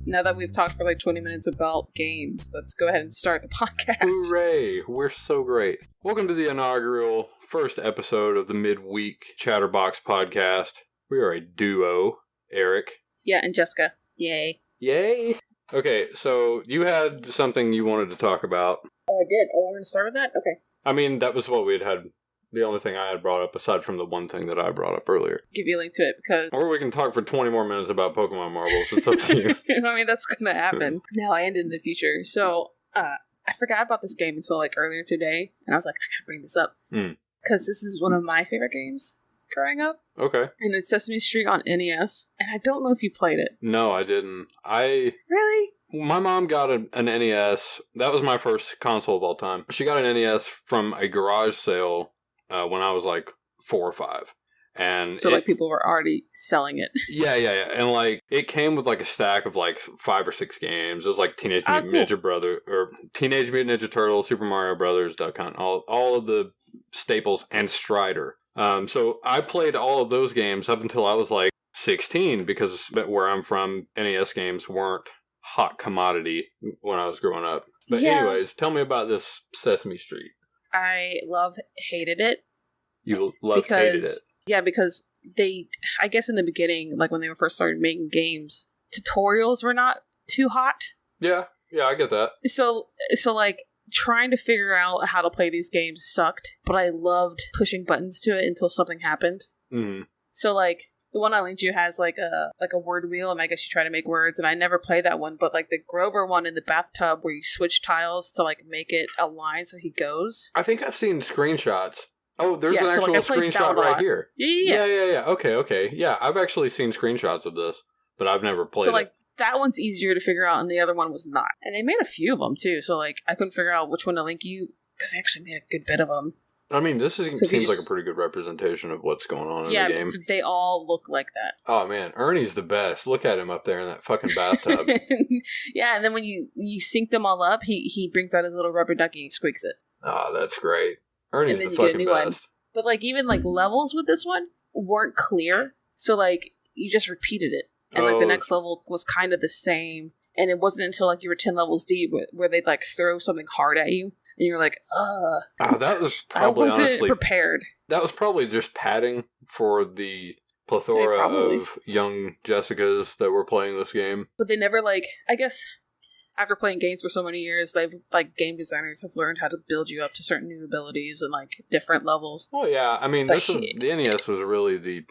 Now that we've talked for like 20 minutes about games, let's go ahead and start the podcast. Hooray! We're so great. Welcome to the inaugural first episode of the Midweek Chatterbox podcast. We are a duo, Eric. Yeah, and Jessica. Yay. Yay! Okay, so you had something you wanted to talk about. Oh, I did. Oh, we're going to start with that? Okay. I mean, that was what we had. The only thing I had brought up, aside from the one thing that I brought up earlier. Give you a link to it because... Or we can talk for 20 more minutes about Pokemon Marbles. It's up to you. I mean, that's going to happen now and in the future. So, I forgot about this game until like earlier today, and I was like, I gotta bring this up. Because this is one of my favorite games growing up. Okay. And it's Sesame Street on NES, and I don't know if you played it. No, I didn't. Really? My mom got an NES. That was my first console of all time. She got an NES from a garage sale when I was like 4 or 5. And so like people were already selling it. Yeah. And like it came with like a stack of like 5 or 6 games. It was like Teenage Mutant Ninja Turtles, Super Mario Brothers, Duck Hunt, all of the staples, and Strider. So I played all of those games up until I was like 16 because where I'm from, NES games weren't hot commodity when I was growing up. But anyways, tell me about this Sesame Street. I hated it. You hated it? Yeah, because I guess in the beginning, like when they were first started making games, tutorials were not too hot. Yeah, I get that. So like trying to figure out how to play these games sucked, but I loved pushing buttons to it until something happened. Mm-hmm. So like the one I linked you has like a word wheel, and I guess you try to make words, and I never played that one, but like the Grover one in the bathtub where you switch tiles to like make it a line so he goes. I think I've seen screenshots. Oh, there's an actual screenshot right here. Yeah. Okay. Yeah, I've actually seen screenshots of this, but I've never played it. So like that one's easier to figure out, and the other one was not. And they made a few of them too, so like I couldn't figure out which one to link you because they actually made a good bit of them. I mean, this seems like a pretty good representation of what's going on in the game. Yeah, they all look like that. Oh, man. Ernie's the best. Look at him up there in that fucking bathtub. Yeah, and then when you sync them all up, he brings out his little rubber ducky and squeaks it. Oh, that's great. Ernie's the fucking best. But, like, even, like, levels with this one weren't clear. So, like, you just repeated it. And, like, the next level was kind of the same. And it wasn't until, like, you were 10 levels deep where they'd, like, throw something hard at you. And you're like, Oh, that was probably, I wasn't prepared. That was probably just padding for the plethora of young Jessicas that were playing this game. But they never, like, I guess, after playing games for so many years, they've, like, game designers have learned how to build you up to certain new abilities and, like, different levels. Well, yeah, I mean, the NES was really the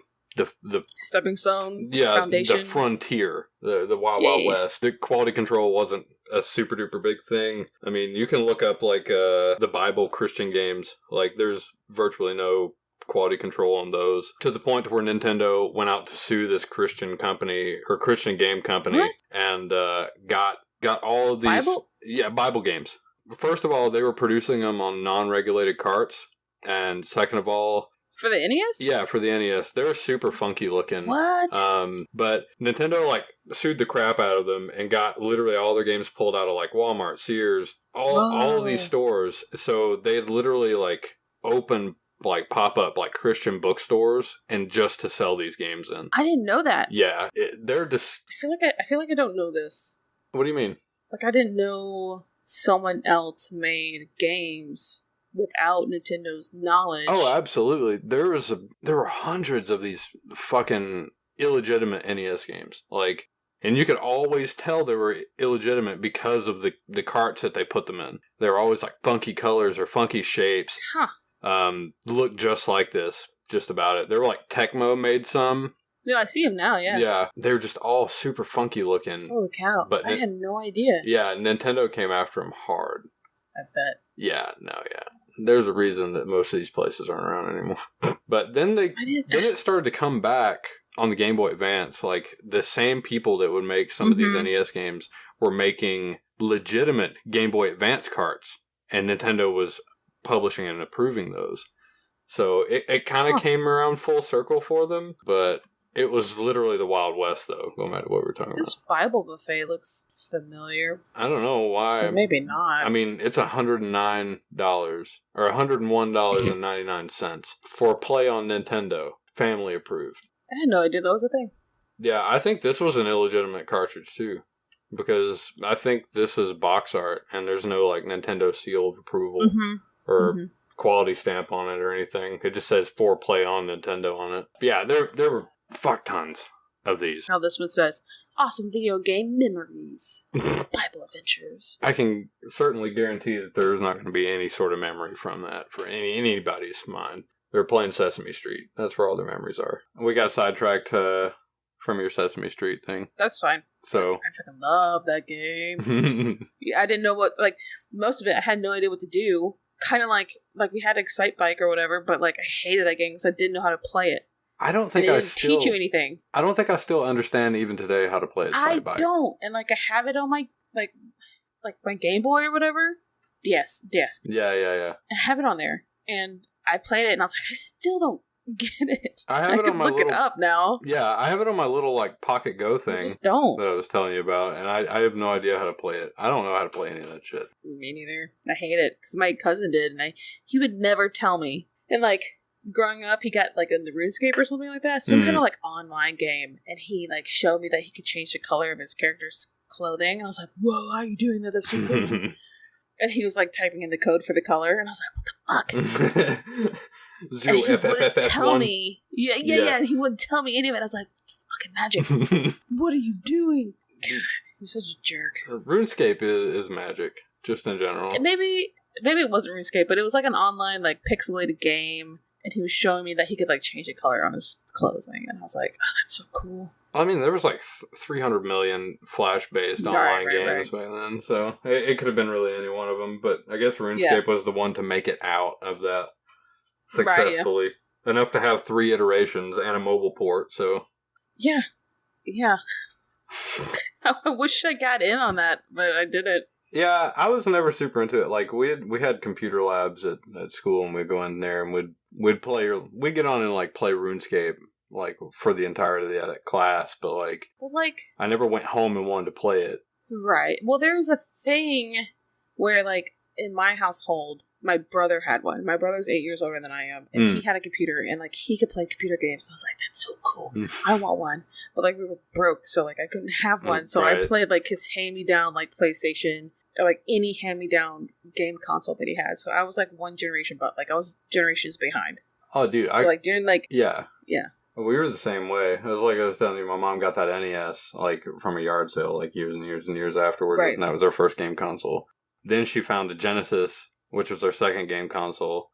stepping stone, foundation. The frontier, the Wild Wild West. The quality control wasn't a super duper big thing. I mean, you can look up like the Bible Christian games. Like, there's virtually no quality control on those, to the point where Nintendo went out to sue this Christian company or Christian game company and got all of these Bible games. First of all, they were producing them on non-regulated carts, and second of all, for the NES? Yeah, for the NES. They're super funky looking. What? But Nintendo, like, sued the crap out of them and got literally all their games pulled out of, like, Walmart, Sears, all of these stores. So they literally, like, opened, like, pop-up, like, Christian bookstores and just to sell these games in. I didn't know that. Yeah. They're just... I feel like I don't know this. What do you mean? Like, I didn't know someone else made games without Nintendo's knowledge. Oh, absolutely. There were hundreds of these fucking illegitimate NES games. Like, and you could always tell they were illegitimate because of the carts that they put them in. They were always like funky colors or funky shapes. Look just like this, just about it. They were like Tecmo made some. Yeah, I see them now, yeah. Yeah, they were just all super funky looking. Holy cow. But I had no idea. Yeah, Nintendo came after them hard. I bet. Yeah. There's a reason that most of these places aren't around anymore. But then it started to come back on the Game Boy Advance. Like, the same people that would make some of these NES games were making legitimate Game Boy Advance carts. And Nintendo was publishing and approving those. So it kind of came around full circle for them. But it was literally the Wild West, though, no matter what we're talking about. This Bible buffet looks familiar. I don't know why. Or maybe not. I mean, it's $109 or $101.99 for play on Nintendo. Family approved. I had no idea that was a thing. Yeah, I think this was an illegitimate cartridge, too. because I think this is box art, and there's no like Nintendo seal of approval or quality stamp on it or anything. It just says for play on Nintendo on it. But yeah, there were fuck tons of these. Now this one says, awesome video game memories. Bible adventures. I can certainly guarantee that there's not going to be any sort of memory from that for anybody's mind. They're playing Sesame Street. That's where all their memories are. We got sidetracked from your Sesame Street thing. That's fine. So I fucking love that game. I didn't know what, like, most of it, I had no idea what to do. Kind of like we had Excite Bike or whatever, but like I hated that game because I didn't know how to play it. I don't think I didn't teach you anything. I don't think I still understand even today how to play Excite Bike. I don't, and like I have it on my like my Game Boy or whatever. Yes. Yeah. I have it on there, and I played it, and I was like, I still don't get it. I have it on my look it up now. Yeah, I have it on my little like Pocket Go thing. I just don't. That I was telling you about, and I have no idea how to play it. I don't know how to play any of that shit. Me neither. I hate it because my cousin did, and he would never tell me. And like growing up, he got like into RuneScape or something like that, some kind of like online game, and he like showed me that he could change the color of his character's clothing, and I was like, "Whoa, how are you doing that? That's so crazy!" And he was like typing in the code for the color, and I was like, "What the fuck?" And he wouldn't tell me. Yeah. And he wouldn't tell me any of it. I was like, "It's fucking magic. What are you doing?" God, you're such a jerk. RuneScape is magic, just in general. And maybe it wasn't RuneScape, but it was like an online like pixelated game. And he was showing me that he could, like, change the color on his clothing. And I was like, oh, that's so cool. I mean, there was, like, 300 million Flash-based online games back then. So it could have been really any one of them. But I guess RuneScape was the one to make it out of that successfully. Right, yeah. Enough to have 3 iterations and a mobile port, so... Yeah. I wish I got in on that, but I didn't. Yeah, I was never super into it. Like, we had computer labs at school, and we'd go in there and we'd get on and like play RuneScape like for the entirety of that class, but like I never went home and wanted to play it. Right. Well, there's a thing where like in my household, my brother had one. My brother's 8 years older than I am, and he had a computer, and like he could play computer games. So I was like, that's so cool. I want one. But like we were broke, so like I couldn't have one. So I played like his hand-me-down like PlayStation or like any hand-me-down game console that he had. So I was like one generation, but like I was generations behind. Oh, dude! So like during like yeah. We were the same way. It was like I was telling you, my mom got that NES like from a yard sale like years and years and years afterward, and that was her first game console. Then she found a Genesis, which was her second game console.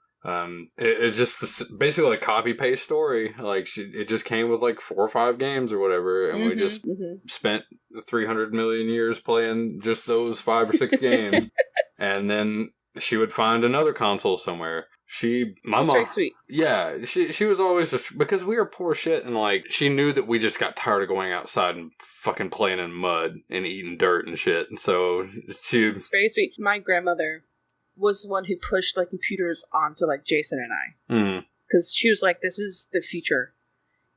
It's just basically a copy-paste story. Like, it just came with like 4 or 5 games or whatever, and we just spent 300 million years playing just those 5 or 6 games. And then she would find another console somewhere. My mom, very sweet. Yeah, she was always just, because we were poor shit, and like, she knew that we just got tired of going outside and fucking playing in mud and eating dirt and shit. And so it's very sweet. My grandmother was the one who pushed like computers onto like Jason and I, because she was like, "This is the future.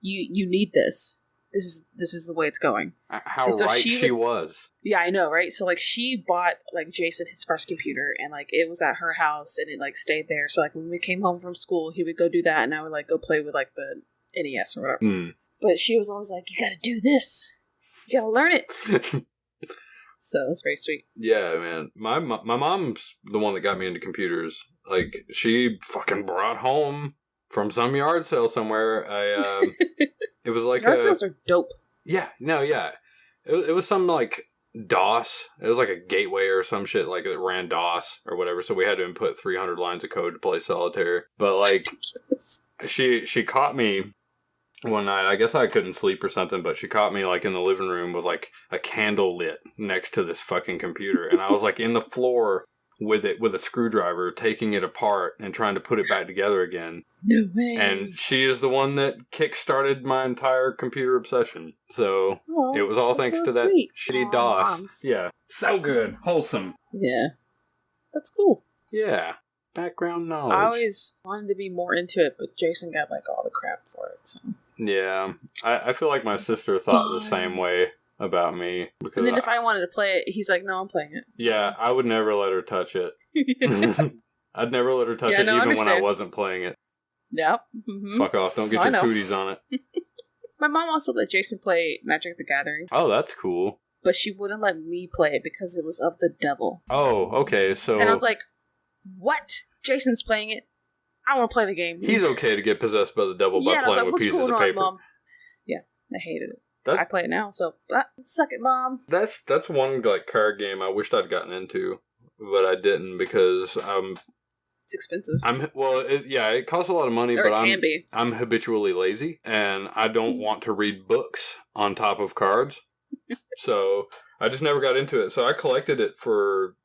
You need this. This is the way it's going." How so right she was. Yeah, I know, right? So like, she bought like Jason his first computer, and like it was at her house, and it like stayed there. So like when we came home from school, he would go do that, and I would like go play with like the NES or whatever. But she was always like, "You got to do this. You got to learn it." So it's very sweet. Yeah, man. My mom's the one that got me into computers. Like, she fucking brought home from some yard sale somewhere. It was like yard sales are dope. Yeah, no, yeah. It was some like DOS. It was like a gateway or some shit like it ran DOS or whatever. So we had to input 300 lines of code to play solitaire. But like, she caught me one night. I guess I couldn't sleep or something, but she caught me like in the living room with like a candle lit next to this fucking computer, and I was like in the floor with a screwdriver, taking it apart and trying to put it back together again. No way. And she is the one that kick-started my entire computer obsession. So it was all thanks to that shitty DOS. Moms. Yeah. So good. Wholesome. Yeah. That's cool. Yeah. Background knowledge. I always wanted to be more into it, but Jason got like all the crap for it. So. Yeah. I feel like my sister thought the same way about me. Because and then if I wanted to play it, he's like, "No, I'm playing it." Yeah, I would never let her touch it. I'd never let her touch it, even when I wasn't playing it. Yep. Fuck off. Don't get your cooties on it. My mom also let Jason play Magic the Gathering. Oh, that's cool. but she wouldn't let me play it because it was of the devil. Oh, okay, so... And I was like, what? Jason's playing it. I want to play the game. He's okay to get possessed by the devil by playing with pieces of paper. Mom? Yeah, I hated it. I play it now, so suck it, Mom. That's one like card game I wished I'd gotten into, but I didn't because it's expensive. It costs a lot of money, but I'm habitually lazy, and I don't want to read books on top of cards, so I just never got into it. So I collected it for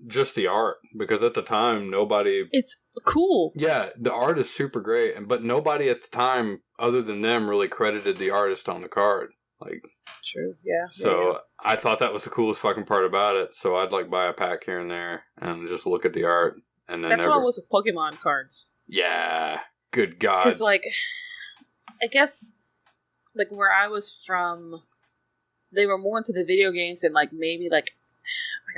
just the art, because at the time it's cool. Yeah, the art is super great, but nobody at the time other than them really credited the artist on the card. Like, true, yeah. So I thought that was the coolest fucking part about it. So I'd like buy a pack here and there and just look at the art, and then that's what it was with Pokemon cards. Yeah, good God. Because like, I guess like where I was from, they were more into the video games than like maybe like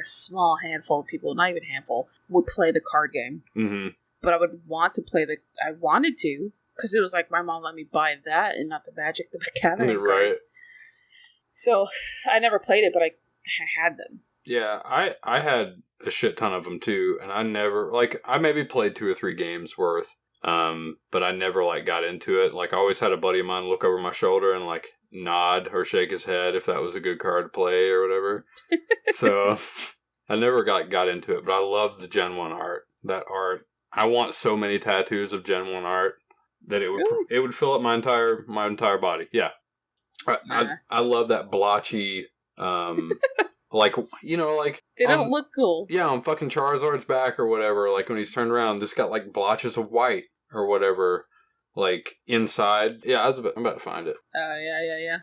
a small handful of people, not even a handful, would play the card game. Mm-hmm. But I would want to play I wanted to, because it was like my mom let me buy that and not the Magic the Gathering cards. So I never played it, but I had them. Yeah, I had a shit ton of them too, and I never, like, I maybe played 2 or 3 games worth, but I never like got into it. Like, I always had a buddy of mine look over my shoulder and like nod or shake his head if that was a good card to play or whatever. So I never got into it, but I love the Gen 1 art. That art, I want so many tattoos of Gen 1 art that it would fill up my entire body. Yeah. I love that blotchy, like, you know, like... They don't look cool. Yeah, on fucking Charizard's back or whatever, like when he's turned around, just got like blotches of white or whatever, like inside. Yeah, I'm about to find it.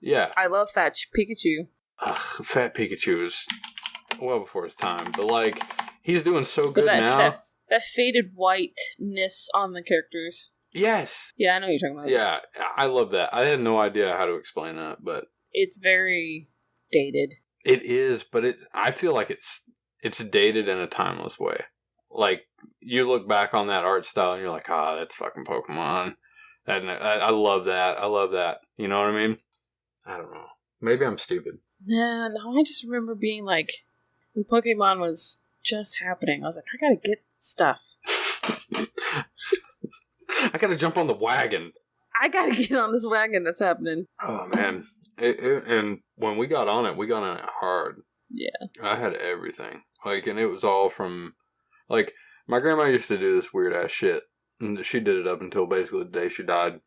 Yeah. I love Fat Pikachu. Ugh, Fat Pikachu is well before his time, but like, he's doing so good now. That faded whiteness on the characters. Yes. Yeah, I know what you're talking about. Yeah, I love that. I had no idea how to explain that, but... It's very dated. It is, but I feel like it's dated in a timeless way. Like, you look back on that art style and you're like, that's fucking Pokemon. I love that. I love that. You know what I mean? I don't know. Maybe I'm stupid. No, I just remember being like, when Pokemon was just happening, I was like, I gotta get stuff. I gotta jump on the wagon. I gotta get on this wagon that's happening. Oh, man. And when we got on it hard. Yeah. I had everything. Like, and it was all from, like, my grandma used to do this weird ass shit. And she did it up until basically the day she died.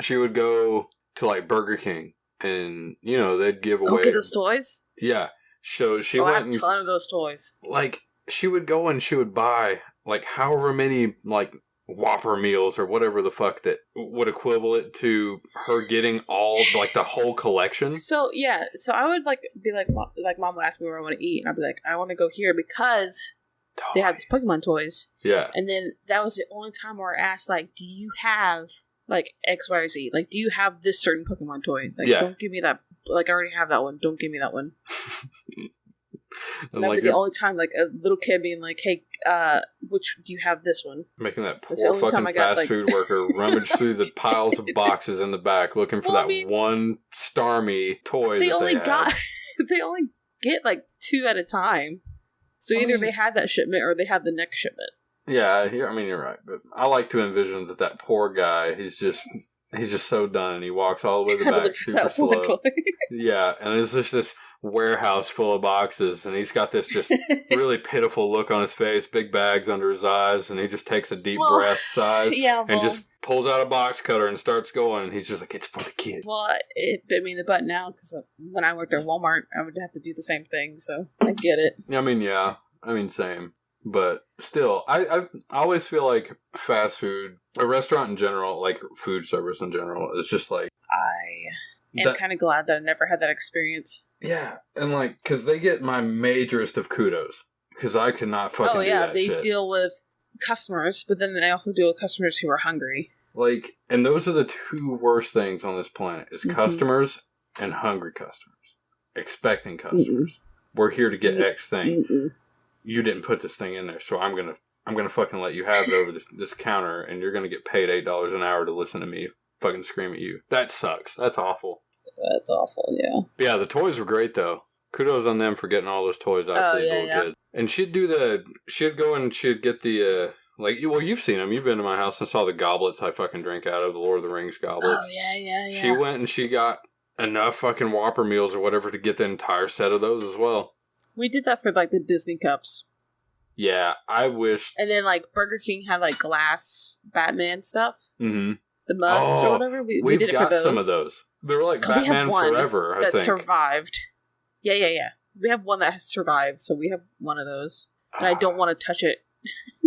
She would go to, like, Burger King. And, you know, they'd give away... get those toys? Yeah. So she went I have a ton of those toys. Like, she would go and she would buy, like, however many, like, Whopper meals or whatever the fuck that would equivalent to her getting all, like, the whole collection. So, yeah. So I would, like, be like, Mom would ask me where I want to eat. And I'd be like, I want to go here because they have these Pokemon toys. Yeah. And then that was the only time where I asked, like, do you have... like X, Y, or Z. Like, do you have this certain Pokemon toy? Like, don't give me that. Like, I already have that one. Don't give me that one. And that would be the only time, like, a little kid being like, hey, which do you have this one? Making that poor fucking fast food worker rummage through the piles of boxes in the back looking for one Starmie toy they only get, like, 2 at a time. So either they had that shipment or they had the next shipment. Yeah, I mean, you're right. But I like to envision that poor guy, he's just so done, and he walks all the way to the back super slow. Yeah, and it's just this warehouse full of boxes, and he's got this just really pitiful look on his face, big bags under his eyes, and he just takes a deep breath, sighs, and just pulls out a box cutter and starts going, and he's just like, it's for the kid. Well, it bit me in the butt now, because when I worked at Walmart, I would have to do the same thing, so I get it. I mean, same. But still, I always feel like fast food, a restaurant in general, like food service in general, is just like... I am kind of glad that I never had that experience. Yeah, and like, because they get my majorest of kudos. Because I could not fucking do that shit. They deal with customers, but then they also deal with customers who are hungry. Like, and those are the 2 worst things on this planet, is customers and hungry customers. Expecting customers. We're here to get X thing. You didn't put this thing in there, so I'm gonna fucking let you have it over this counter, and you're gonna get paid $8 an hour to listen to me fucking scream at you. That sucks. That's awful. That's awful, yeah. But yeah, the toys were great though, Kudos on them for getting all those toys out for these little kids. And she'd go and she'd get the, you've seen them. You've been to my house and saw the goblets I fucking drink out of, the Lord of the Rings goblets. Oh, yeah. She went and she got enough fucking Whopper meals or whatever to get the entire set of those as well. We did that for, the Disney cups. Yeah, I wish. And then, Burger King had, glass Batman stuff. Mm-hmm. The mugs or whatever. We did it for those. Some of those. They were Batman Forever, I think. That survived. Yeah. We have one that has survived, so we have one of those. And I don't want to touch it.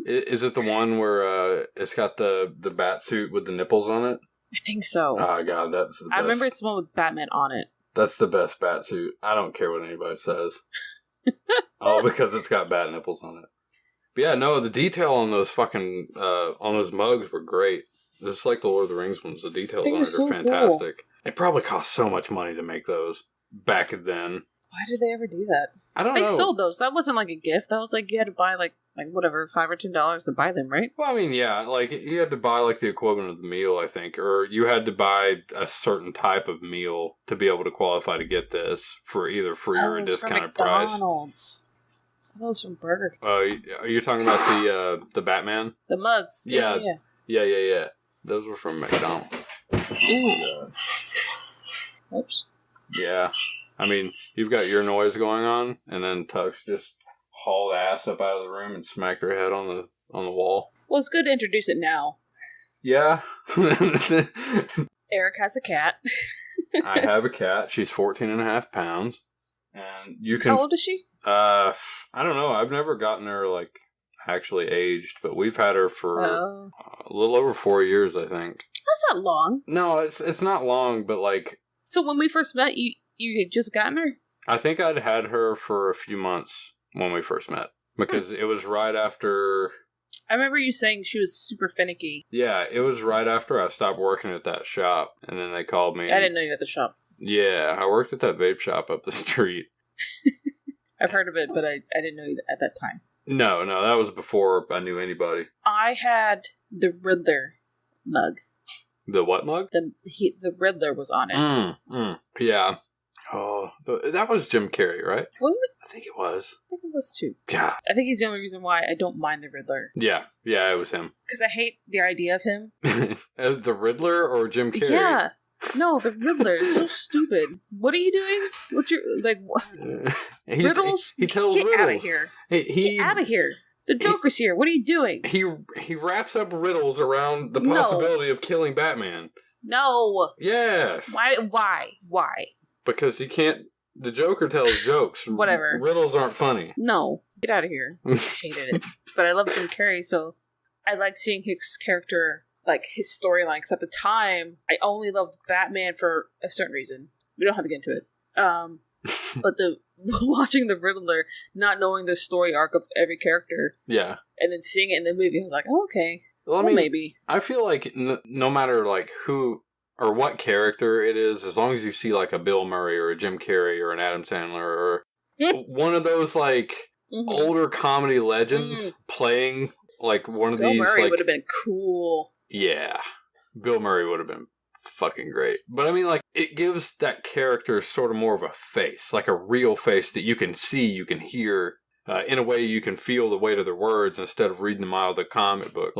Is it the one where it's got the bat suit with the nipples on it? I think so. Oh, God, that's the best. I remember it's the one with Batman on it. That's the best bat suit. I don't care what anybody says. All because it's got bat nipples on it. But yeah, no, the detail on those fucking, on those mugs were great. Just like the Lord of the Rings ones, the details on it are fantastic. Cool. It probably cost so much money to make those back then. Why did they ever do that? I don't know. They sold those. That wasn't a gift. That was you had to buy whatever, $5 or $10 to buy them, right? Well, I mean, yeah, you had to buy the equivalent of the meal, I think, or you had to buy a certain type of meal to be able to qualify to get this for either free or a discounted price. McDonald's. Those from Burger King. Are you talking about the Batman? The mugs. Yeah. Those were from McDonald's. Ooh. Oops. Yeah. I mean, you've got your noise going on, and then Tux just hauled ass up out of the room and smacked her head on the wall. Well, it's good to introduce it now. Yeah. Eric has a cat. I have a cat. She's 14.5 pounds. And you can... How old is she? I don't know. I've never gotten her, actually aged, but we've had her for a little over 4 years, I think. That's not long. No, it's not long, but So when we first met, you had just gotten her? I think I'd had her for a few months when we first met, because it was right after... I remember you saying she was super finicky. Yeah, it was right after I stopped working at that shop, and then they called me. I didn't know you had the shop. Yeah, I worked at that vape shop up the street. I've heard of it, but I didn't know you at that time. No, that was before I knew anybody. I had the Riddler mug. The what mug? The Riddler was on it. Yeah. Oh, that was Jim Carrey, right? Was it? I think it was. I think it was too. Yeah. I think he's the only reason why I don't mind the Riddler. Yeah, it was him. Because I hate the idea of him. The Riddler or Jim Carrey? Yeah. No, the Riddler is so stupid. What are you doing? What's your, what? Riddles? He tells Get riddles. Get out of here. Get out of here. The Joker's here. What are you doing? He wraps up riddles around the possibility of killing Batman. No. Yes. Why? Because he can't... The Joker tells jokes. Whatever. Riddles aren't funny. No. Get out of here. I hated it. But I love Jim Carrey, so I liked seeing his character, his storyline. Because at the time, I only loved Batman for a certain reason. We don't have to get into it. But watching the Riddler, not knowing the story arc of every character. Yeah. And then seeing it in the movie, I was like, oh, okay. Well, maybe. I feel like no matter, who... or what character it is, as long as you see a Bill Murray or a Jim Carrey or an Adam Sandler or one of those older comedy legends playing one of Bill these. Bill Murray would have been cool. Yeah, Bill Murray would have been fucking great. But I mean, it gives that character sort of more of a face, a real face that you can see, you can hear. In a way, you can feel the weight of their words instead of reading them out of the comic book.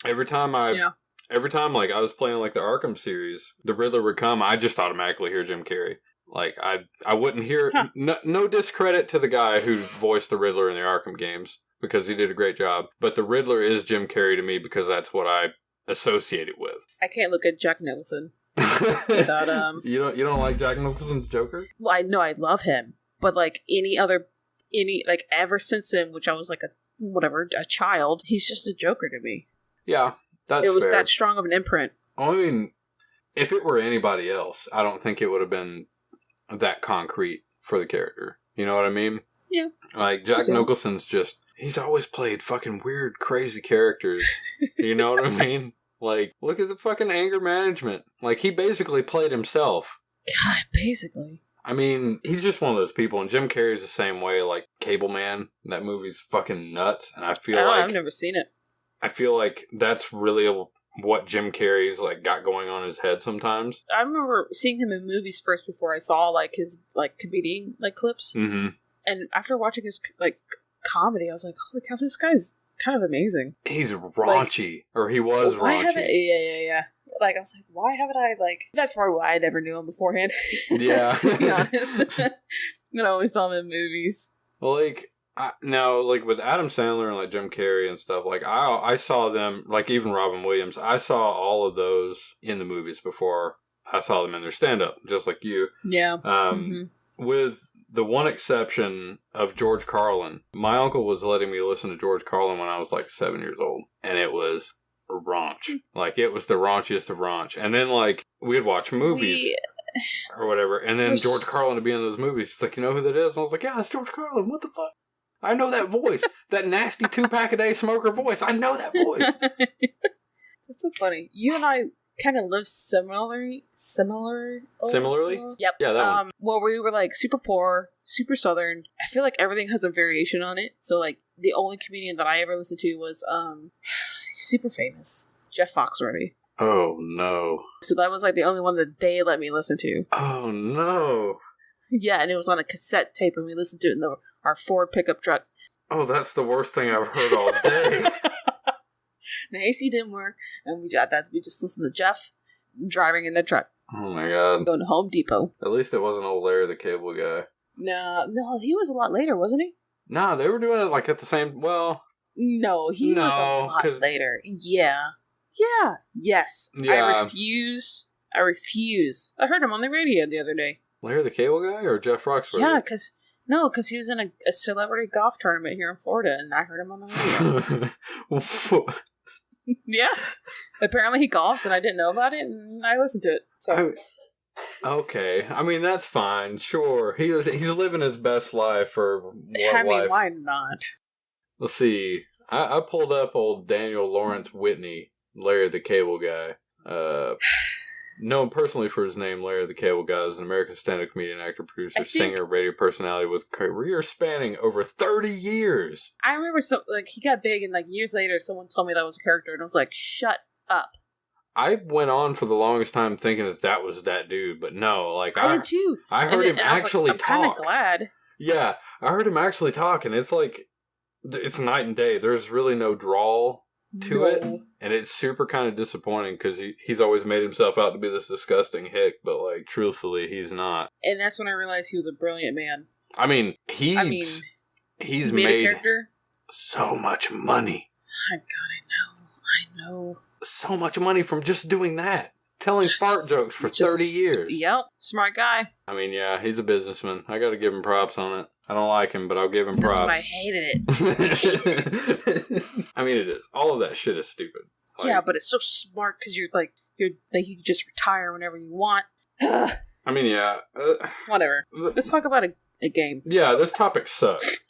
Every time I was playing the Arkham series, the Riddler would come, I just automatically hear Jim Carrey. I wouldn't hear... Huh. No discredit to the guy who voiced the Riddler in the Arkham games, because he did a great job. But the Riddler is Jim Carrey to me because that's what I associate it with. I can't look at Jack Nicholson without... You don't like Jack Nicholson's Joker? Well, I know I love him, but ever since him, which I was a child, he's just a Joker to me. Yeah. That's it was fair. That strong of an imprint. I mean, if it were anybody else, I don't think it would have been that concrete for the character. You know what I mean? Yeah. Jack Nicholson's he's always played fucking weird, crazy characters. You know what I mean? Look at the fucking anger management. He basically played himself. God, basically. I mean, he's just one of those people, and Jim Carrey's the same way, Cable Man. That movie's fucking nuts, and I feel I've never seen it. I feel like that's really what Jim Carrey's like got going on in his head sometimes. I remember seeing him in movies first before I saw like his like comedian like clips. Mm-hmm. And after watching his like comedy, I was like, holy cow, this guy's kind of amazing. He's raunchy, like, or he was raunchy. Yeah. Like, I was like, why haven't I, like... That's probably why I never knew him beforehand. Yeah. To be honest. I only saw him in movies. Well, like, now, like, with Adam Sandler and, like, Jim Carrey and stuff, like, I saw them, like, even Robin Williams, I saw all of those in the movies before I saw them in their stand-up, just like you. Yeah. With the one exception of George Carlin, my uncle was letting me listen to George Carlin when I was, like, 7 years old, and it was... raunch. Like, it was the raunchiest of raunch. And then, like, we'd watch movies or whatever, and then George Carlin would be in those movies. It's like, you know who that is? And I was like, yeah, it's George Carlin. What the fuck? I know that voice. That nasty 2-pack-a-day smoker voice. I know that voice. That's so funny. You and I kind of live similarly. Yep. Yeah, that one. Well, we were, like, super poor, super southern. I feel like everything has a variation on it. So, like, the only comedian that I ever listened to was, super famous, Jeff Foxworthy. Oh, no. So that was, like, the only one that they let me listen to. Oh, no. Yeah, and it was on a cassette tape, and we listened to it in our Ford pickup truck. Oh, that's the worst thing I've heard all day. The AC didn't work, and we just listened to Jeff driving in the truck. Oh, my God. Going to Home Depot. At least it wasn't old Larry the Cable Guy. No, he was a lot later, wasn't he? Nah, they were doing it, like, at the same... Well... No, he was a lot later. Yeah. Yes. Yeah. I refuse. I heard him on the radio the other day. Larry the Cable Guy or Jeff Foxworthy? Yeah, because he was in a celebrity golf tournament here in Florida, and I heard him on the radio. Yeah. Apparently he golfs, and I didn't know about it, and I listened to it. So. Okay. I mean, that's fine. Sure. He's living his best life for life. Why not? Let's see. I pulled up old Daniel Lawrence Whitney, Larry the Cable Guy. Known personally for his name, Larry the Cable Guy is an American stand-up comedian, actor, producer, singer, radio personality with a career spanning over 30 years. I remember he got big, and like years later, someone told me that was a character, and I was like, shut up. I went on for the longest time thinking that was that dude, but no, like I did too. I heard him actually talk. I'm kind of glad. Yeah, I heard him actually talk, and it's like it's night and day. There's really no drawl to it, and it's super kind of disappointing because he's always made himself out to be this disgusting hick, but like truthfully, he's not. And that's when I realized he was a brilliant man. I mean, he's made a character so much money. My God, I know. So much money from just doing that. Telling fart jokes for 30 years. Yep. Smart guy. I mean, yeah, he's a businessman. I gotta give him props on it. I don't like him, but I'll give him props. That's when I hated it. I mean, it is. All of that shit is stupid. Like, yeah, but it's so smart because you can just retire whenever you want. I mean, yeah. Whatever. Let's talk about a game. Yeah, this topic sucks.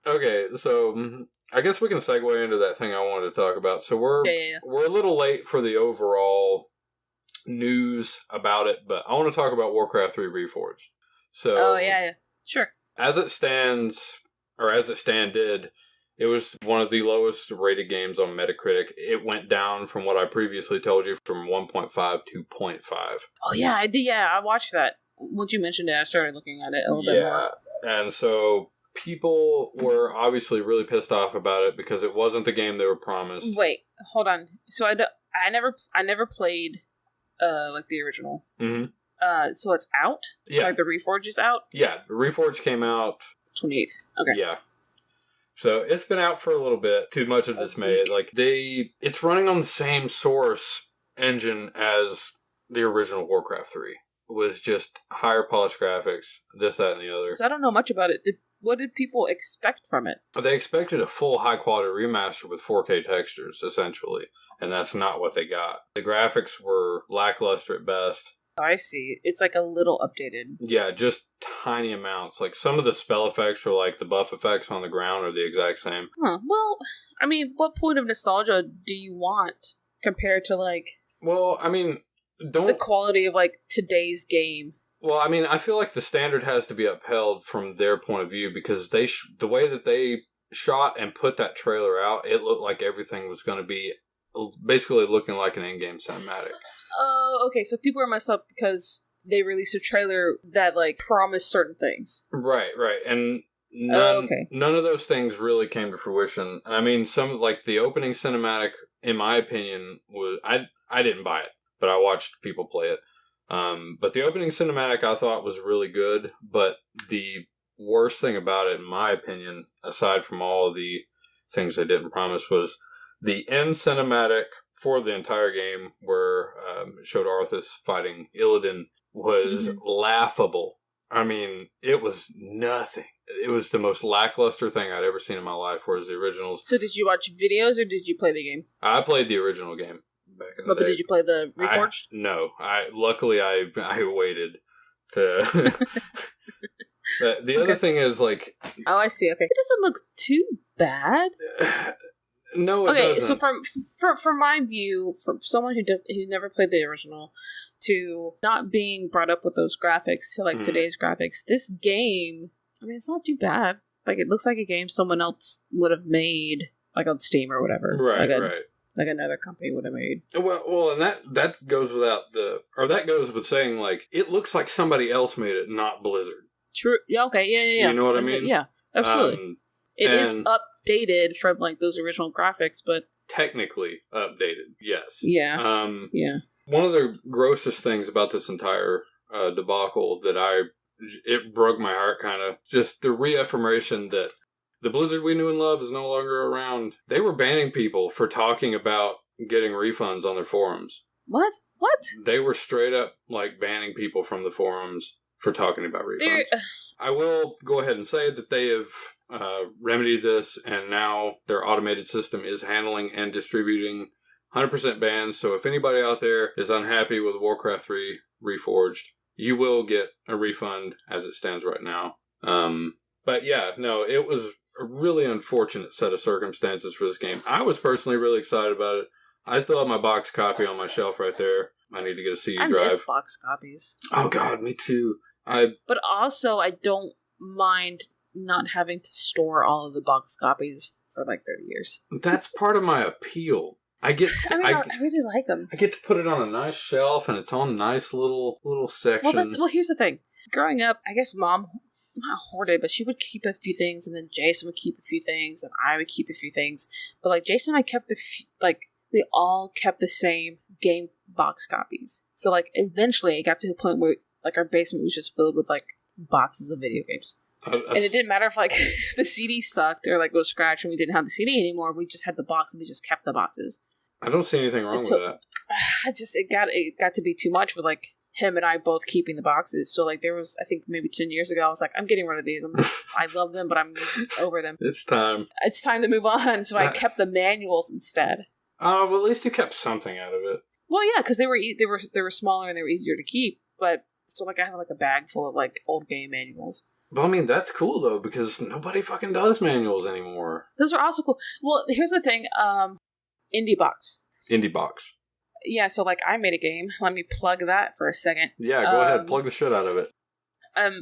Okay, so I guess we can segue into that thing I wanted to talk about. So we're a little late for the overall news about it, but I want to talk about Warcraft 3 Reforged. So, sure. As it stands, or as it standed, it was one of the lowest rated games on Metacritic. It went down from what I previously told you from 1.5 to 0.5. Oh yeah, I did. Yeah, I watched that. Once you mentioned it, I started looking at it a little bit more. Yeah, and so people were obviously really pissed off about it because it wasn't the game they were promised. Wait, hold on. So I never played like the original. Mm-hmm. So it's out? Yeah. Like the Reforged is out? Yeah, the Reforged came out 28th. Okay. Yeah. So it's been out for a little bit. Too much of dismay. Like it's running on the same source engine as the original Warcraft 3. It was just higher polished graphics, this, that, and the other. So I don't know much about it. What did people expect from it? They expected a full high-quality remaster with 4K textures, essentially. And that's not what they got. The graphics were lackluster at best. I see. It's like a little updated. Yeah, just tiny amounts. Like some of the spell effects or like the buff effects on the ground are the exact same. Huh. Well, I mean, what point of nostalgia do you want compared to like... Well, I mean, the quality of like today's game? Well, I mean, I feel like the standard has to be upheld from their point of view because the way that they shot and put that trailer out, it looked like everything was going to be basically looking like an in-game cinematic. Oh, okay. So people are messed up because they released a trailer that like promised certain things. Right. And none of those things really came to fruition. I mean, some like the opening cinematic, in my opinion, was I didn't buy it, but I watched people play it. But the opening cinematic I thought was really good. But the worst thing about it, in my opinion, aside from all the things they didn't promise, was the end cinematic for the entire game, where it showed Arthas fighting Illidan, was laughable. I mean, it was nothing. It was the most lackluster thing I'd ever seen in my life, whereas the originals... So did you watch videos, or did you play the game? I played the original game back in the day. But did you play the Reforged? No. Luckily, I waited to... The other thing is, like... Oh, I see. Okay. It doesn't look too bad. No, it doesn't. So from my view, from someone who never played the original, to not being brought up with those graphics to like today's graphics, this game, I mean, it's not too bad. Like, it looks like a game someone else would have made, like on Steam or whatever. Right. Like another company would have made. Well, and that goes that goes with saying, like, it looks like somebody else made it, not Blizzard. True. Yeah. Okay. Yeah. You know what I mean? Yeah. Absolutely. It is updated from like those original graphics, but technically updated. Yes. Yeah. Yeah. One of the grossest things about this entire debacle that it broke my heart, kind of, just the reaffirmation that the Blizzard we knew and love is no longer around. They were banning people for talking about getting refunds on their forums. What? They were straight up like banning people from the forums for talking about refunds. I will go ahead and say that they have remedied this, and now their automated system is handling and distributing 100% bans. So if anybody out there is unhappy with Warcraft 3 Reforged, you will get a refund as it stands right now. But yeah, no, it was a really unfortunate set of circumstances for this game. I was personally really excited about it. I still have my box copy on my shelf right there. I need to get a CD drive. I miss box copies. Oh god, me too. But also, I don't mind not having to store all of the box copies for like 30 years. That's part of my appeal. I really like them. I get to put it on a nice shelf, and it's on nice little section. Well, here's the thing. Growing up, I guess Mom, not hoarded, but she would keep a few things, and then Jason would keep a few things, and I would keep a few things. But like Jason and I kept we all kept the same game box copies. So like eventually, it got to the point where like our basement was just filled with like boxes of video games. And it didn't matter if like the CD sucked or like was scratched and we didn't have the CD anymore. We just had the box and we just kept the boxes. I don't see anything wrong with that. It got to be too much with like him and I both keeping the boxes. So like there was, I think maybe 10 years ago, I was like, I'm getting rid of these. I love them, but I'm over them. It's time to move on. So I kept the manuals instead. Well, at least you kept something out of it. Well, yeah, because they were smaller and they were easier to keep. But still, like I have like a bag full of like old game manuals. Well, I mean, that's cool, though, because nobody fucking does manuals anymore. Those are also cool. Well, here's the thing. IndieBox. Yeah, so, like, I made a game. Let me plug that for a second. Yeah, go ahead. Plug the shit out of it.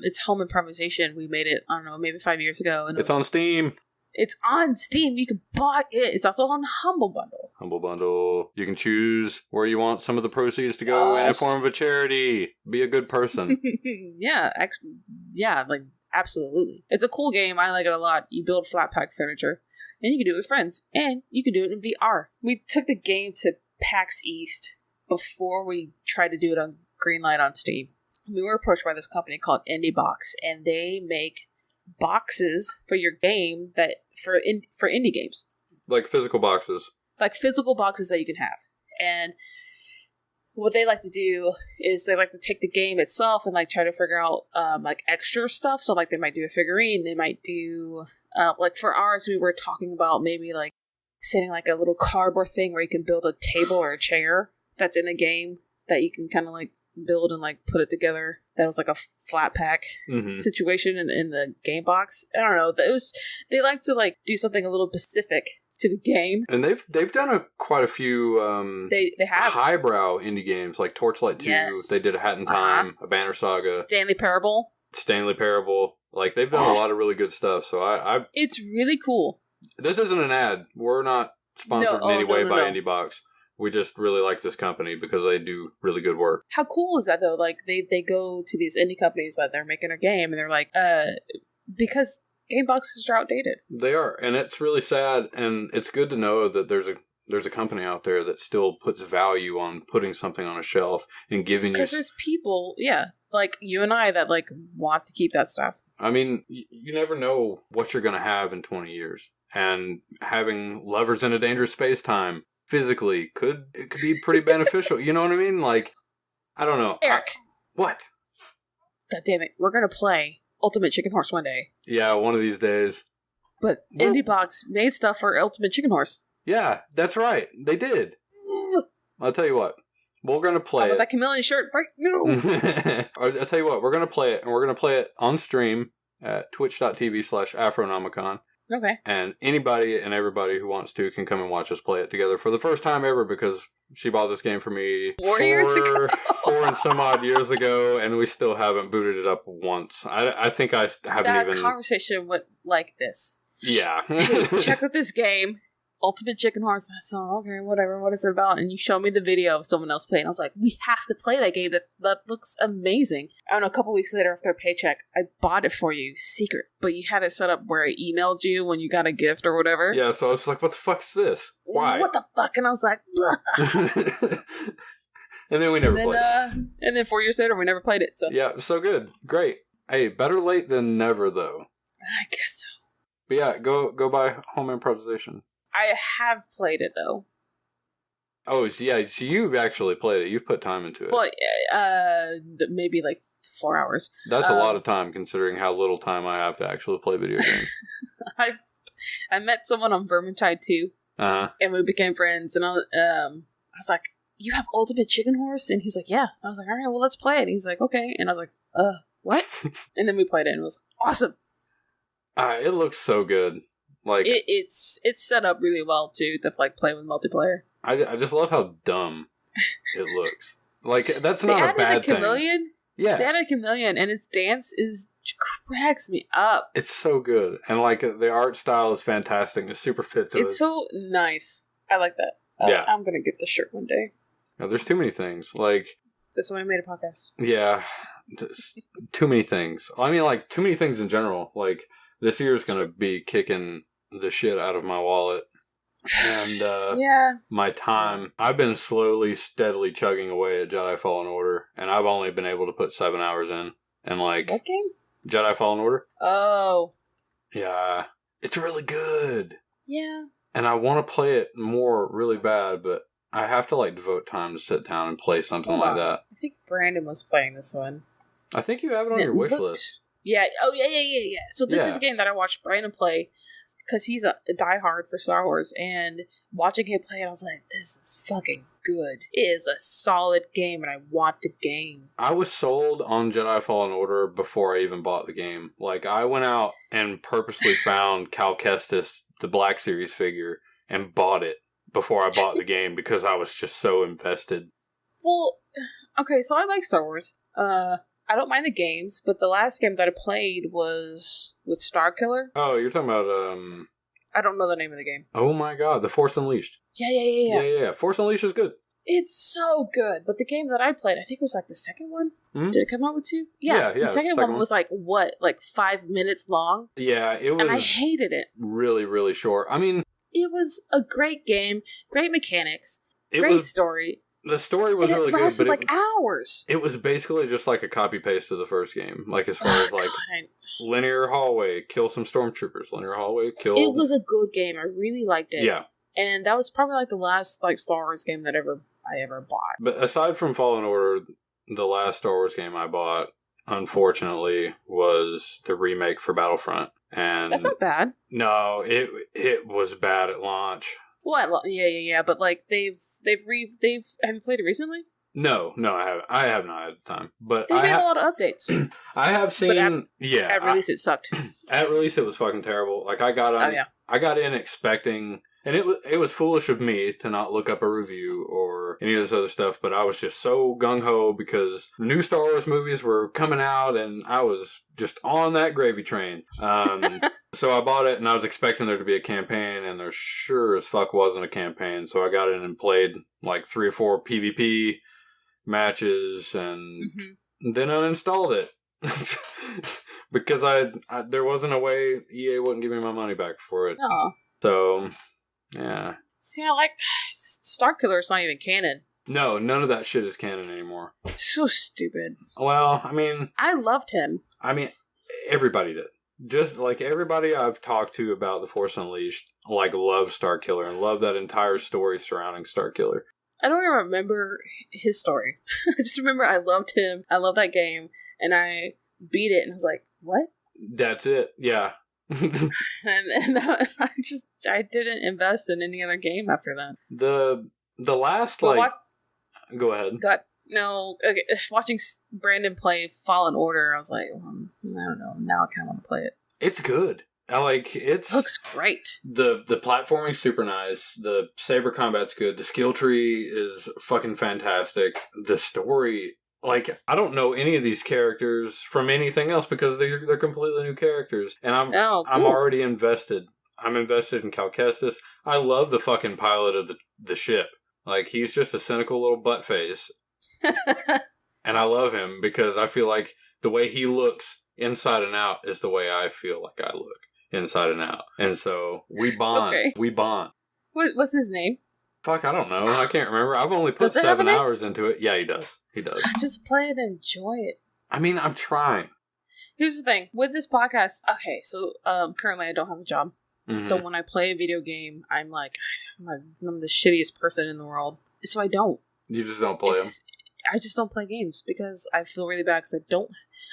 It's Home Improvisation. We made it, I don't know, maybe 5 years ago. And it's on Steam. It's on Steam. You can buy it. It's also on Humble Bundle. You can choose where you want some of the proceeds to go in the form of a charity. Be a good person. Yeah, like, absolutely. It's a cool game. I like it a lot. You build flat pack furniture. And you can do it with friends. And you can do it in VR. We took the game to PAX East before we tried to do it on Greenlight on Steam. We were approached by this company called IndieBox. And they make boxes for your game that for indie games, like physical boxes that you can have. And what they like to do is they like to take the game itself and like try to figure out like extra stuff. So like they might do a figurine, they might do like for ours we were talking about maybe like setting like a little cardboard thing where you can build a table or a chair that's in the game that you can kind of like build and like put it together. That was like a flat pack situation in the game box. I don't know. They like to like do something a little specific to the game. And they've done quite a few they have highbrow indie games like Torchlight 2. Yes. They did a Hat in Time, a Banner Saga, Stanley Parable. Like they've done a lot of really good stuff. So I it's really cool. This isn't an ad. We're not sponsored in any way by IndieBox. We just really like this company because they do really good work. How cool is that, though? Like, they go to these indie companies that they're making a game, and they're like, because game boxes are outdated. They are, and it's really sad, and it's good to know that there's a company out there that still puts value on putting something on a shelf and giving you... Because there's people, like you and I, that, like, want to keep that stuff. I mean, you never know what you're going to have in 20 years. And having Lovers in a Dangerous Space-Time physically could be pretty beneficial. You know what I mean? Like, I don't know. Eric. What? God damn it. We're going to play Ultimate Chicken Horse one day. Yeah, one of these days. But IndieBox made stuff for Ultimate Chicken Horse. Yeah, that's right. They did. I'll tell you what. We're going to play it. That chameleon shirt right now. I'll tell you what. We're going to play it, and we're going to play it on stream at twitch.tv/Afronomicon. Okay. And anybody and everybody who wants to can come and watch us play it together for the first time ever, because she bought this game for me 4 years ago. 4 and some odd years ago, and we still haven't booted it up once. I think I haven't even... That conversation went like this. Yeah. Hey, check out this game, Ultimate Chicken Horse. I said, okay, whatever, what is it about? And you showed me the video of someone else playing. I was like, we have to play that game. That looks amazing. I don't know, a couple weeks later after a paycheck, I bought it for you, secret. But you had it set up where I emailed you when you got a gift or whatever. Yeah, so I was like, what the fuck's this? Why? What the fuck? And I was like, and then we never played it. And then 4 years later, we never played it. So yeah, so good. Great. Hey, better late than never, though. I guess so. But yeah, go buy Home Improvisation. I have played it, though. Oh, yeah, so you've actually played it. You've put time into it. Well, maybe like 4 hours. That's a lot of time, considering how little time I have to actually play video games. I met someone on Vermintide 2, and we became friends, and I was like, you have Ultimate Chicken Horse? And he's like, yeah. I was like, all right, well, let's play it. And he's like, okay. And I was like, what? And then we played it, and it was awesome. It looks so good. Like it's set up really well too to like play with multiplayer. I just love how dumb it looks. Like that's not a bad thing. Chameleon? Yeah, they added a chameleon, and its dance cracks me up. It's so good, and like the art style is fantastic. It super fits. It's so nice. I like that. Yeah, I'm gonna get the shirt one day. No, there's too many things. Like that's why I made a podcast. Yeah, too many things. I mean, like too many things in general. Like this year's gonna be kicking the shit out of my wallet and my time. I've been steadily chugging away at Jedi Fallen Order, and I've only been able to put 7 hours in. And like what game? Jedi Fallen Order. Oh, yeah, it's really good. Yeah, and I want to play it more really bad, but I have to like devote time to sit down and play something like that. I think Brandon was playing this one. I think you have it on your wish list. Yeah. Oh, yeah. So this is a game that I watched Brandon play because he's a diehard for Star Wars, and watching him play it, I was like, this is fucking good. It is a solid game, and I want the game. I was sold on Jedi Fallen Order before I even bought the game. Like, I went out and purposely found Cal Kestis, the Black Series figure, and bought it before I bought the game because I was just so invested. Well, okay, so I like Star Wars. I don't mind the games, but the last game that I played was with Starkiller. Oh, you're talking about, I don't know the name of the game. Oh my god, The Force Unleashed. Yeah. Force Unleashed is good. It's so good, but the game that I played, I think it was like the second one. Mm-hmm. Did it come out with 2? Yeah, the second one was like, 5 minutes long? Yeah, it was. And I hated it. Really, really short. I mean, it was a great game, great mechanics, great story. The story was really good, but like hours. It was basically just like a copy paste of the first game. Like as far as like linear hallway, kill some stormtroopers. Linear hallway, kill. It was a good game. I really liked it. Yeah, and that was probably like the last like Star Wars game that I ever bought. But aside from Fallen Order, the last Star Wars game I bought, unfortunately, was the remake for Battlefront. And that's not bad. No, it was bad at launch. What? Yeah. But like they've have you played it recently? No, I haven't. I have not had the time. But they made a lot of updates. I have seen. At release, it sucked. At release, it was fucking terrible. Like I got on. I got in expecting, and it was foolish of me to not look up a review or any of this other stuff. But I was just so gung ho because new Star Wars movies were coming out, and I was just on that gravy train. So I bought it, and I was expecting there to be a campaign, and there sure as fuck wasn't a campaign. So I got in and played like 3 or 4 PvP matches, and then uninstalled it. Because there wasn't a way EA wouldn't give me my money back for it. Oh. So, yeah. See, I like... Starkiller's not even canon. No, none of that shit is canon anymore. So stupid. Well, I mean... I loved him. I mean, everybody did. Just like everybody I've talked to about The Force Unleashed, like, love Starkiller and love that entire story surrounding Starkiller. I don't even remember his story. I just remember I loved him. I love that game. And I beat it and I was like, what? That's it. Yeah. and I didn't invest in any other game after that. The last, go ahead. Okay, watching Brandon play Fallen Order, I was like, I don't know, now I kind of want to play it. It's good. It looks great. The platforming's super nice. The saber combat's good. The skill tree is fucking fantastic. The story, like, I don't know any of these characters from anything else because they're completely new characters, and I'm already invested. I'm invested in Cal Kestis. I love the fucking pilot of the ship. Like, he's just a cynical little butt face. And I love him because I feel like the way he looks inside and out is the way I feel like I look inside and out. And so we bond. Okay. We bond. What's his name? Fuck, I don't know. I can't remember. I've only put 7 hours into it. Yeah, he does. He does. Just play it and enjoy it. I mean, I'm trying. Here's the thing. With this podcast, okay, so currently I don't have a job. Mm-hmm. So when I play a video game, I'm like, I'm the shittiest person in the world. So I don't. You just don't play them? I just don't play games because I feel really bad because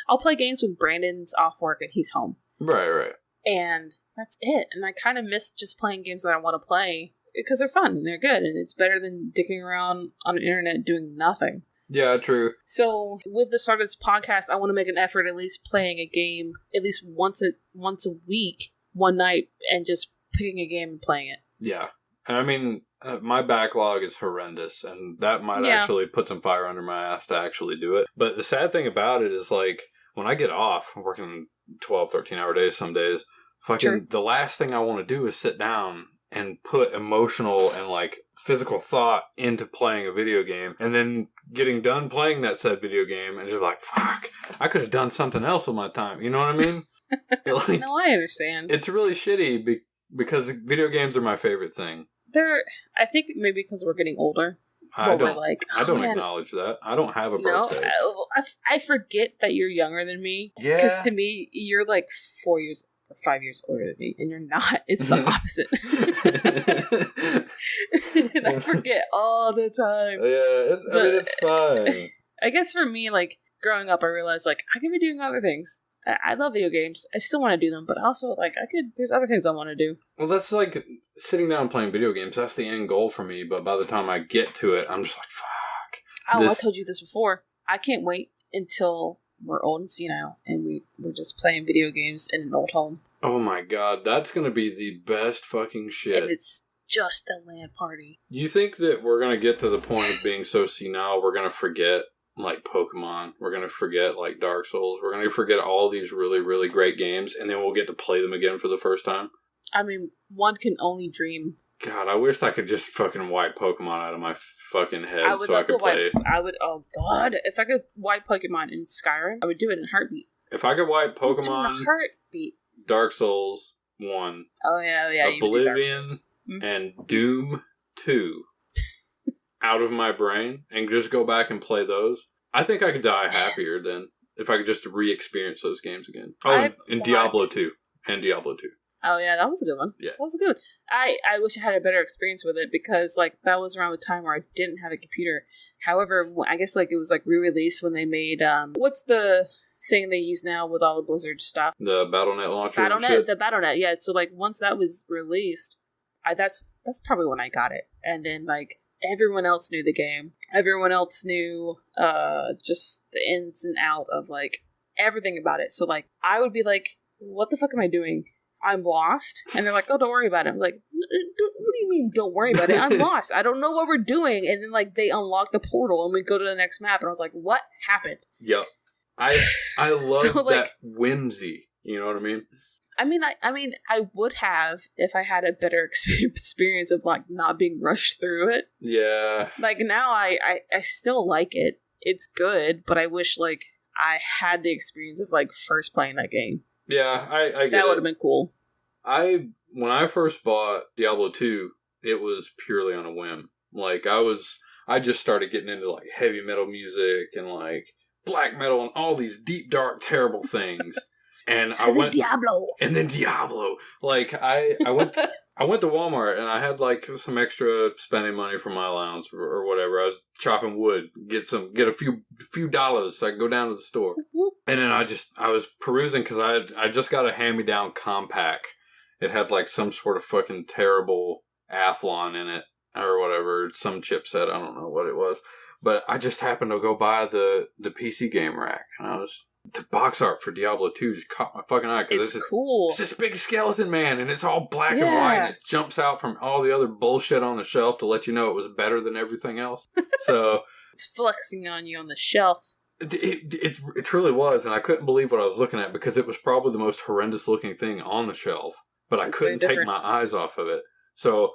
I'll play games when Brandon's off work and he's home. Right. And that's it. And I kind of miss just playing games that I want to play because they're fun and they're good. And it's better than dicking around on the internet doing nothing. Yeah, true. So with the start of this podcast, I want to make an effort at least playing a game at least once a week, one night, and just picking a game and playing it. Yeah. And I mean... my backlog is horrendous, and that might actually put some fire under my ass to actually do it. But the sad thing about it is, like, when I get off, I'm working 12, 13-hour days some days, the last thing I want to do is sit down and put emotional and, like, physical thought into playing a video game, and then getting done playing that said video game, and just like, fuck, I could have done something else with my time. You know what I mean? Like, no, I understand. It's really shitty because video games are my favorite thing. I think maybe because we're getting older. I don't acknowledge that. I don't have a birthday. No, I forget that you're younger than me. Yeah. Because to me, you're like 4 years or 5 years older than me, and you're not. It's the opposite. And I forget all the time. Yeah, it's fine. I guess for me, like, growing up, I realized, like, I could be doing other things. I love video games. I still want to do them, but also, like, there's other things I want to do. Well, that's like sitting down and playing video games. That's the end goal for me, but by the time I get to it, I'm just like, fuck. I told you this before. I can't wait until we're old and senile, and we're just playing video games in an old home. Oh my god, that's going to be the best fucking shit. And it's just a LAN party. You think that we're going to get to the point of being so senile, we're going to forget like Pokemon, we're going to forget like Dark Souls, we're going to forget all these really, really great games, and then we'll get to play them again for the first time? I mean, one can only dream. God, I wish I could just fucking wipe Pokemon out of my fucking head so I could play. Oh god, if I could wipe Pokemon in Skyrim, I would do it in a heartbeat. If I could wipe Pokemon, in a heartbeat. Dark Souls 1, Oblivion, and Doom 2 out of my brain and just go back and play those, I think I could die happier than if I could just re-experience those games again. Oh, and Diablo 2. And Diablo 2. Oh, yeah, that was a good one. Yeah. That was a good one. I wish I had a better experience with it because, like, that was around the time where I didn't have a computer. However, I guess, like, it was, like, re-released when they made, what's the thing they use now with all the Blizzard stuff? The Battle.net launcher. The Battle.net, yeah. So, like, once that was released, that's probably when I got it. And then, like, everyone else knew the game. Everyone else knew just the ins and out of, like, everything about it. So, like, I would be like, what the fuck am I doing? I'm lost. And they're like, oh, don't worry about it. I'm like, what do you mean don't worry about it? I'm lost. I don't know what we're doing. And then, like, they unlock the portal and we go to the next map. And I was like, what happened? Yep. I love that whimsy. You know what I mean? I mean, I would have if I had a better experience of like not being rushed through it. Yeah. Like now, I still like it. It's good, but I wish like I had the experience of like first playing that game. Yeah, I get that would have been cool. When I first bought Diablo 2, it was purely on a whim. Like I just started getting into like heavy metal music and like black metal and all these deep, dark, terrible things. And then Diablo. Like I went to Walmart and I had like some extra spending money from my allowance or whatever. I was chopping wood, get a few dollars so I could go down to the store. And then I was perusing because I just got a hand-me-down compact. It had like some sort of fucking terrible Athlon in it or whatever, some chipset. I don't know what it was, but I just happened to go buy the PC game rack, and the box art for Diablo 2 just caught my fucking eye. It's cool. It's this big skeleton man, and it's all black and white, and it jumps out from all the other bullshit on the shelf to let you know it was better than everything else. So it's flexing on you on the shelf. It truly was, and I couldn't believe what I was looking at because it was probably the most horrendous looking thing on the shelf. But I couldn't take my eyes off of it. So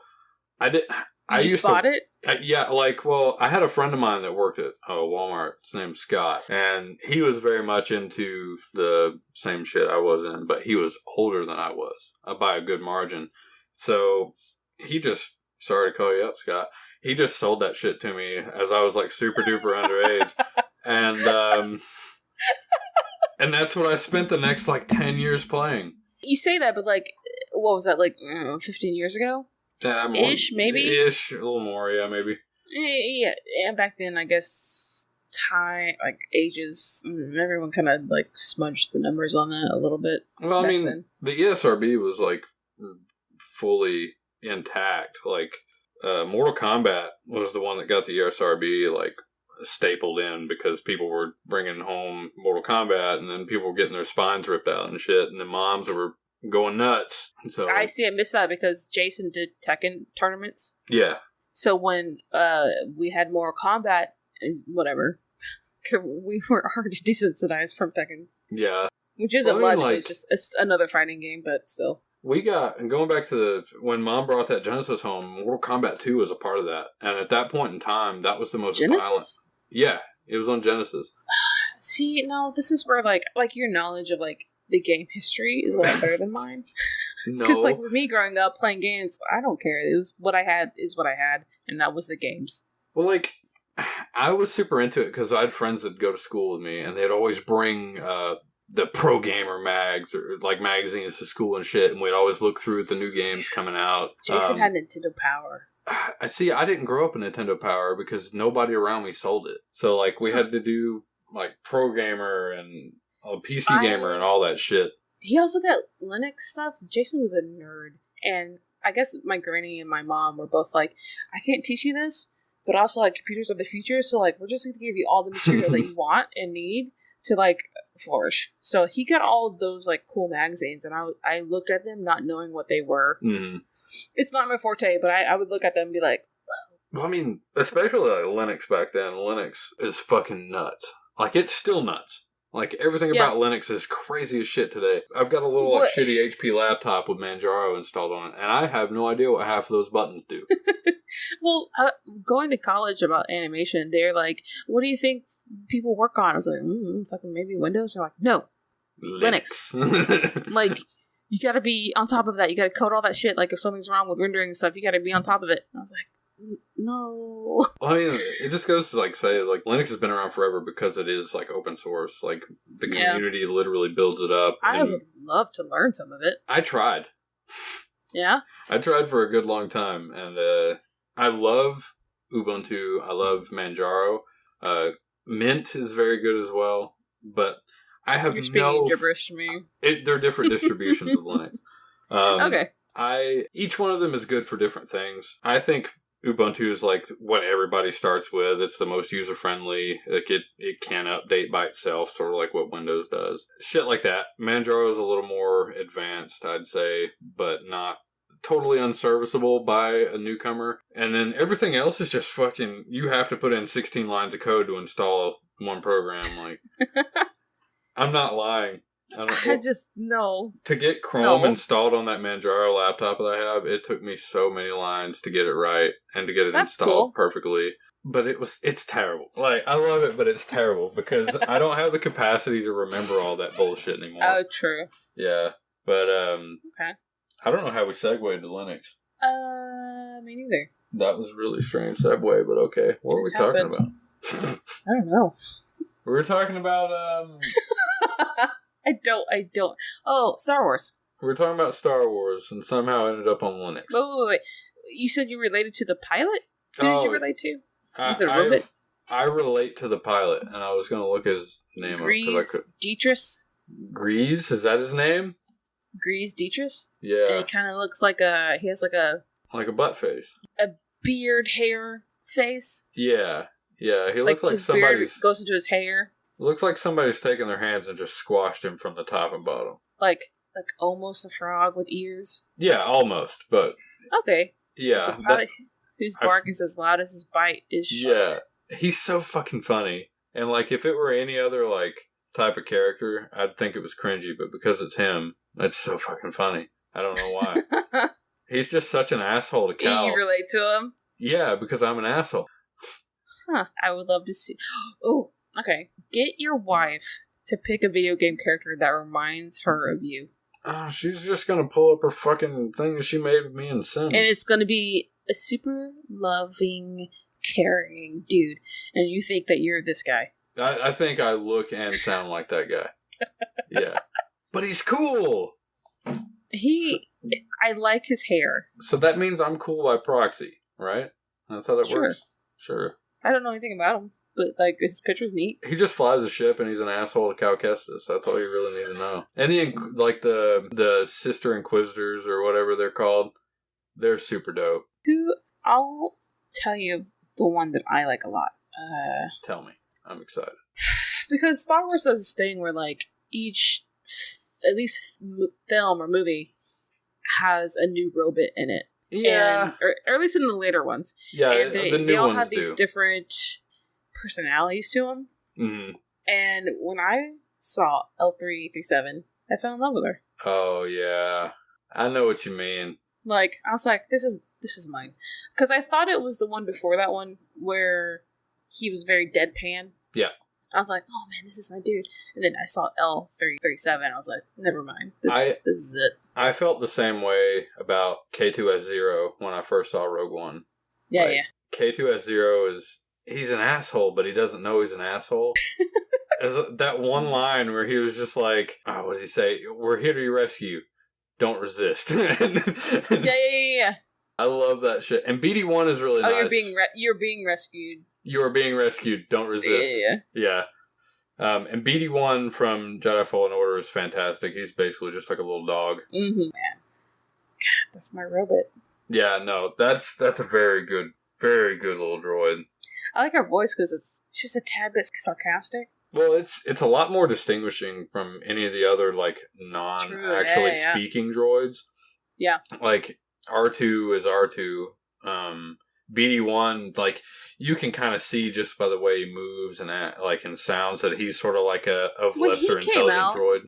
I did. I used to spot it. Yeah, I had a friend of mine that worked at Walmart. His name's Scott, and he was very much into the same shit I was in, but he was older than I was by a good margin. So he just, sorry to call you up, Scott. He just sold that shit to me as I was like super duper underage, and that's what I spent the next like 10 years playing. You say that, but like, what was that, like 15 years ago? Ish, maybe? Ish, a little more, yeah, maybe. Yeah, and back then, I guess, like, ages, everyone kind of, like, smudged the numbers on that a little bit. Well, I mean, then. The ESRB was, like, fully intact. Like, Mortal Kombat was the one that got the ESRB, like, stapled in because people were bringing home Mortal Kombat, and then people were getting their spines ripped out and shit, and the moms were going nuts. So I missed that because Jason did Tekken tournaments. Yeah. So when we had Mortal Kombat and whatever, we were already desensitized from Tekken. Yeah. Which isn't much, like, it's just another fighting game, but still. And going back to when Mom brought that Genesis home, Mortal Kombat 2 was a part of that. And at that point in time, that was the most violent. Yeah, it was on Genesis. See, no, this is where, like your knowledge of, like, the game history is a lot better than mine. No. Because, like, with me growing up playing games, I don't care. It was what I had, and that was the games. Well, like, I was super into it because I had friends that go to school with me, and they'd always bring the Pro Gamer mags or, like, magazines to school and shit, and we'd always look through at the new games coming out. Jason had Nintendo Power. I didn't grow up in Nintendo Power because nobody around me sold it. So, like, we had to do, like, Pro Gamer and PC Gamer and all that shit. He also got Linux stuff. Jason was a nerd. And I guess my granny and my mom were both like, I can't teach you this, but also, like, computers are the future, so, like, we're just going to give you all the material that you want and need to, like, flourish. So he got all of those, like, cool magazines, and I looked at them not knowing what they were. Mm-hmm. It's not my forte, but I would look at them and be like, whoa. Well, I mean, especially, like, Linux back then. Linux is fucking nuts. Like, it's still nuts. Like, everything about Linux is crazy as shit today. I've got a little, like, shitty HP laptop with Manjaro installed on it, and I have no idea what half of those buttons do. Well, going to college about animation, they're like, what do you think people work on? I was like, fucking maybe Windows? They're like, no, Linux. Like, you gotta be on top of that. You gotta code all that shit. Like, if something's wrong with rendering and stuff, you gotta be on top of it. And I was like, no. Well, I mean, it just goes to, like, say, like, Linux has been around forever because it is, like, open source. Like, the community literally builds it up. I would love to learn some of it. I tried. Yeah? I tried for a good long time, and I love Ubuntu. I love Manjaro. Mint is very good as well, but I have You're speaking gibberish to me. They're different distributions of Linux. Okay. Each one of them is good for different things. I think Ubuntu is like what everybody starts with. It's the most user-friendly. Like it can update by itself, sort of like what Windows does. Shit like that. Manjaro is a little more advanced, I'd say, but not totally unserviceable by a newcomer. And then everything else is just fucking, you have to put in 16 lines of code to install one program. Like, I'm not lying. I just, no. To get Chrome installed on that Manjaro laptop that I have, it took me so many lines to get it right and to get it installed perfectly. But it's terrible. Like, I love it, but it's terrible because I don't have the capacity to remember all that bullshit anymore. Oh, true. Yeah. But, okay. I don't know how we segued to Linux. Me neither. That was really strange segue, but okay. What were we talking about? I don't know. We were talking about, I don't. Oh, Star Wars. We were talking about Star Wars and somehow ended up on Linux. Wait. You said you related to the pilot? Who did you relate to? Was it Robot? I relate to the pilot, and I was going to look his name up. Grease Dietrich? Grease? Is that his name? Grease Dietrich? Yeah. And he kind of looks like he has like a butt face. A beard hair face? Yeah. Yeah, he looks like somebody's... beard goes into his hair. Looks like somebody's taken their hands and just squashed him from the top and bottom. Like almost a frog with ears? Yeah, almost, but... Okay. Yeah. Whose bark is as loud as his bite is sharp. Yeah. He's so fucking funny. And, like, if it were any other, like, type of character, I'd think it was cringy, but because it's him, it's so fucking funny. I don't know why. He's just such an asshole to Cal. You relate to him? Yeah, because I'm an asshole. Huh. I would love to see... Oh, okay. Get your wife to pick a video game character that reminds her of you. Oh, she's just gonna pull up her fucking thing that she made with me and Sims. And it's gonna be a super loving, caring dude. And you think that you're this guy. I think I look and sound like that guy. Yeah. But he's cool! I like his hair. So that means I'm cool by proxy, right? That's how that works? Sure. I don't know anything about him, but, like, his picture's neat. He just flies a ship and he's an asshole to Cal Kestis. That's all you really need to know. And the Sister Inquisitors, or whatever they're called, they're super dope. I'll tell you the one that I like a lot. Tell me. I'm excited. Because Star Wars does this thing where, like, each, at least film or movie, has a new robot in it. Yeah. Or at least in the later ones. Yeah, and the new ones they all have these different personalities to them. Mm-hmm. And when I saw L337, I fell in love with her. Oh, yeah. I know what you mean. Like, I was like, this is mine. Because I thought it was the one before that one where he was very deadpan. Yeah. I was like, oh man, this is my dude. And then I saw L337. I was like, never mind. This is it. I felt the same way about K2S0 when I first saw Rogue One. Yeah, yeah. K2S0 he's an asshole, but he doesn't know he's an asshole. As that one line where he was just like, what does he say? We're here to rescue. Don't resist. Yeah. I love that shit. And BD1 is really nice. You're being rescued. You are being rescued. Don't resist. Yeah. And BD1 from Jedi Fallen Order is fantastic. He's basically just like a little dog. Mm-hmm. Man. God, that's my robot. Yeah, no, that's a very good little droid. I like her voice because it's just a tad bit sarcastic. Well, it's a lot more distinguishing from any of the other, like, non-actually speaking droids. Yeah. Like, R2 is R2. BD1, like, you can kind of see just by the way he moves and and sounds that he's sort of like a lesser intelligent droid.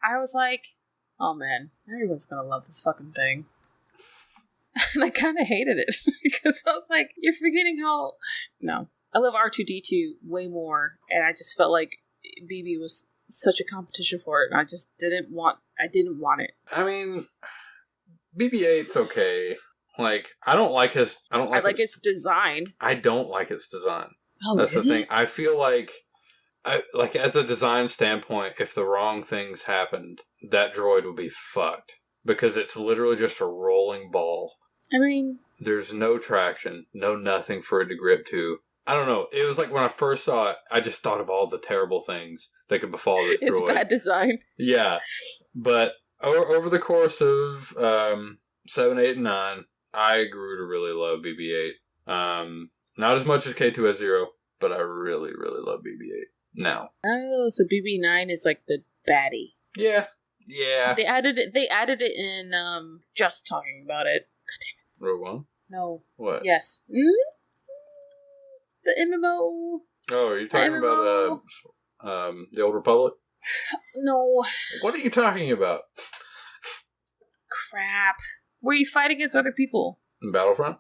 I was like, oh man, everyone's gonna love this fucking thing. And I kind of hated it because I was like, you're forgetting how... No. I love R2-D2 way more, and I just felt like BB was such a competition for it, and I just didn't want it. I mean, BB-8's okay. Like, I like its design. I don't like its design. Oh, that's really? The thing. I feel like as a design standpoint, if the wrong things happened, that droid would be fucked. Because it's literally just a rolling ball. I mean... There's no traction, no nothing for it to grip to. I don't know. It was like when I first saw it, I just thought of all the terrible things that could befall this droid. It's bad design. Yeah. But over the course of 7, 8, and 9, I grew to really love BB-8. Not as much as K2S0, but I really, really love BB-8 now. Oh, so BB-9 is like the baddie. Yeah. Yeah. They added it in Just Talking About It. God damn it. Rogue One? No. What? Yes. The MMO. Oh, are you talking about the Old Republic? No. What are you talking about? Crap. Where you fight against other people. Battlefront?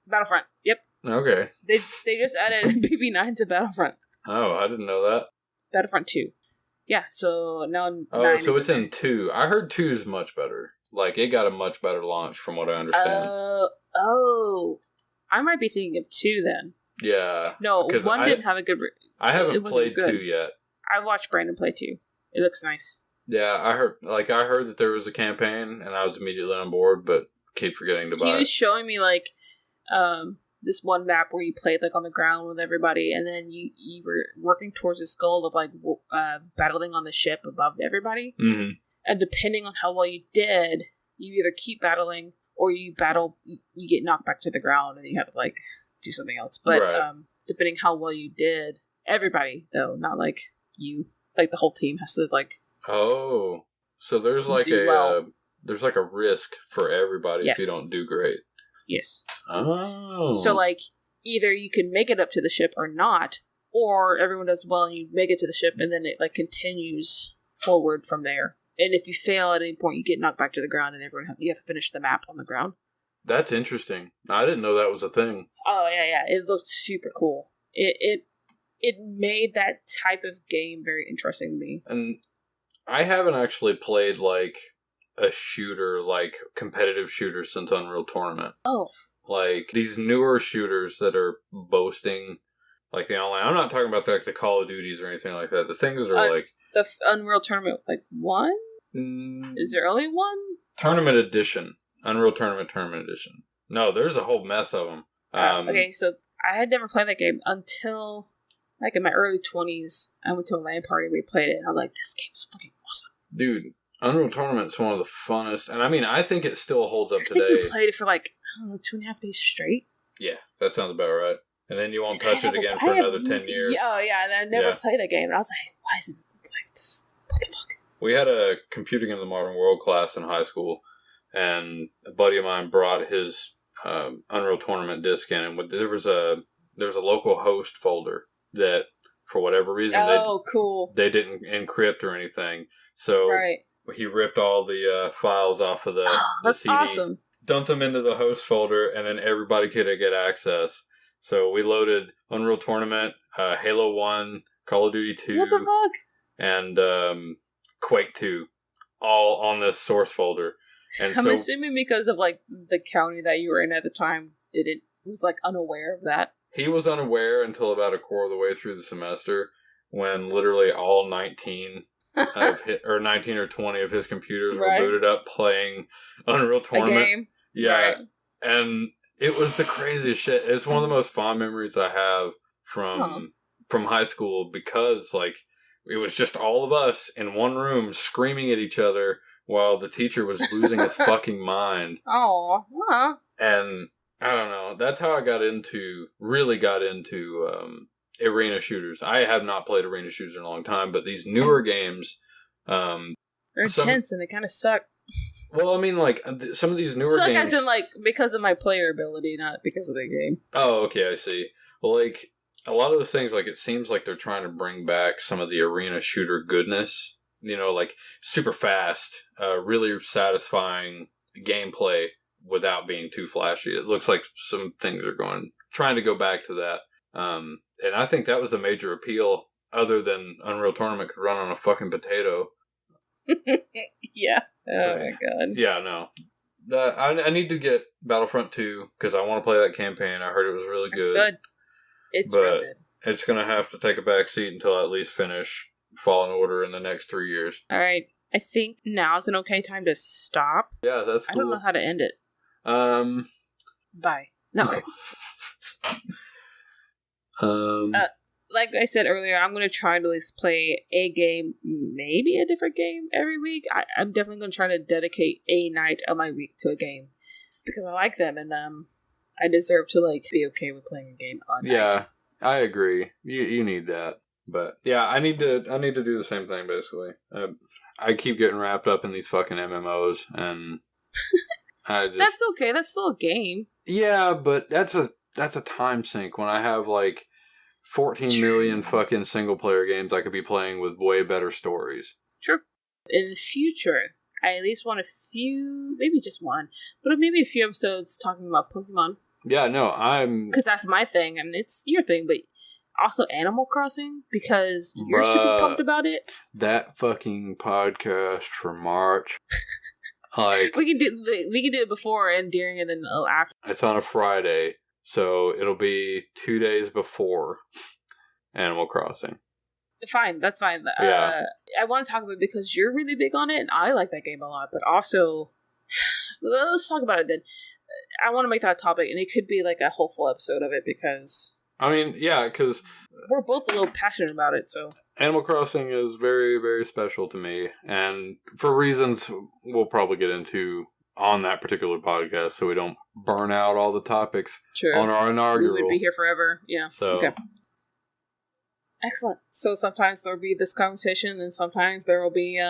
Battlefront, yep. Okay. They just added BB9 to Battlefront. Oh, I didn't know that. Battlefront 2. Yeah, so now 9 so it's in 2. I heard 2 is much better. Like, it got a much better launch from what I understand. I might be thinking of 2 then. Yeah. No, 1 didn't have a good... I haven't played 2 yet. I watched Brandon play 2. It looks nice. Yeah, I heard that there was a campaign, and I was immediately on board, but keep forgetting to buy it. He was showing me, like, this one map where you played, like, on the ground with everybody, and then you were working towards this goal of, like, battling on the ship above everybody. Mm-hmm. And depending on how well you did, you either keep battling, or you get knocked back to the ground, and you have to, like, do something else. But, right. Depending how well you did, everybody, though, not, like, you, like, the whole team has to, like... Oh, so there's, like, there's, like, a risk for everybody if you don't do great. Yes. Oh. So, like, either you can make it up to the ship or not, or everyone does well and you make it to the ship and then it, like, continues forward from there. And if you fail at any point, you get knocked back to the ground and you have to finish the map on the ground. That's interesting. I didn't know that was a thing. Oh, yeah. It looked super cool. It made that type of game very interesting to me. And I haven't actually played, like, a shooter, like, competitive shooter since Unreal Tournament. Oh. Like, these newer shooters that are boasting, like, the online... I'm not talking about, like, the Call of Duties or anything like that. The things that are, like... The Unreal Tournament, like, 1? Is there only 1? Tournament Edition. Unreal Tournament Edition. No, there's a whole mess of them. Okay, so I had never played that game until, like, in my early 20s. I went to a LAN party, we played it, and I was like, this game's fucking awesome. Dude, Unreal Tournament's one of the funnest, and I mean, I think it still holds up today. I think we played it for, like, I don't know, 2.5 days straight. Yeah, that sounds about right. And then you won't touch it again for another 10 years. Yeah, and I never played a game, and I was like, why isn't it like this? What the fuck? We had a Computing in the Modern World class in high school, and a buddy of mine brought his Unreal Tournament disc in, and there was a local host folder that, for whatever reason, they didn't encrypt or anything. So he ripped all the files off of the CD, awesome. Dumped them into the host folder, and then everybody could get access. So we loaded Unreal Tournament, Halo 1, Call of Duty 2, what the fuck? And Quake 2, all on this source folder. And I'm assuming because of, like, the county that you were in at the time, was, like, unaware of that. He was unaware until about a quarter of the way through the semester, when literally all 19 or 19 or 20 of his computers were booted up playing Unreal Tournament. A game? Yeah. Right. And it was the craziest shit. It's one of the most fond memories I have from high school, because, like, it was just all of us in one room screaming at each other while the teacher was losing his fucking mind. Oh, and I don't know. That's how I really got into arena shooters. I have not played arena shooters in a long time, but these newer games... they're intense and they kind of suck. Well, I mean, like, some of these newer games... Suck as in, like, because of my player ability, not because of the game. Oh, okay, I see. Well, like, a lot of those things, like, it seems like they're trying to bring back some of the arena shooter goodness. You know, like, super fast, really satisfying gameplay without being too flashy. It looks like some things are trying to go back to that. And I think that was the major appeal, other than Unreal Tournament could run on a fucking potato. Yeah. Oh my god. Yeah, no. I need to get Battlefront 2, because I want to play that campaign. I heard it was really good. It's real good. It's going to have to take a back seat until I at least finish Fallen Order in the next 3 years. Alright. I think now's an okay time to stop. Yeah, that's cool. I don't know how to end it. Bye. No. Like I said earlier, I'm going to try to at least play a game, maybe a different game every week. I'm definitely going to try to dedicate a night of my week to a game, because I like them, and I deserve to, like, be okay with playing a game on night. Yeah, I agree. You need that. But yeah, I need to do the same thing, basically. I keep getting wrapped up in these fucking MMOs, and I just... That's okay. That's still a game. Yeah, but that's a time sink when I have, like, 14 million fucking single player games I could be playing with way better stories. True. In the future, I at least want a few, maybe just one, but maybe a few episodes talking about Pokemon. Yeah, no, because that's my thing, and it's your thing, but also Animal Crossing, because you're super pumped about it. That fucking podcast for March. Like, we can do it before and during and then after. It's on a Friday, so it'll be 2 days before Animal Crossing. Fine, that's fine. Yeah. I want to talk about it because you're really big on it, and I like that game a lot. But also, let's talk about it then. I want to make that a topic, and it could be like a whole full episode of it because. I mean, yeah, because we're both a little passionate about it. So Animal Crossing is very, very special to me, and for reasons we'll probably get into on that particular podcast, so we don't burn out all the topics on our inaugural. We would be here forever. Yeah. So. Okay. Excellent. So sometimes there'll be this conversation, and sometimes there will be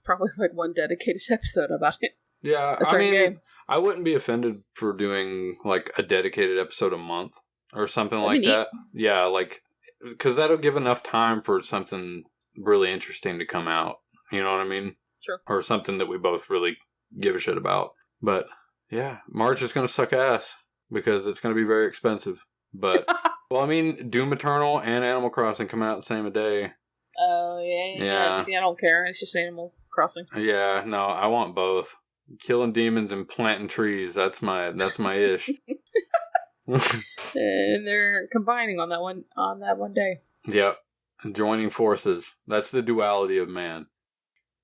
probably like one dedicated episode about it. Yeah, I mean, game. I wouldn't be offended for doing like a dedicated episode a month or something like that. Yeah, like because that'll give enough time for something really interesting to come out. You know what I mean? Sure. Or something that we both really give a shit about. But yeah, March is going to suck ass because it's going to be very expensive. But well, I mean, Doom Eternal and Animal Crossing coming out the same day. Oh yeah. See, I don't care. It's just Animal Crossing. Yeah, no, I want both. Killing demons and planting trees. That's my ish. And they're combining on that one day. Yep. Joining forces. That's the duality of man.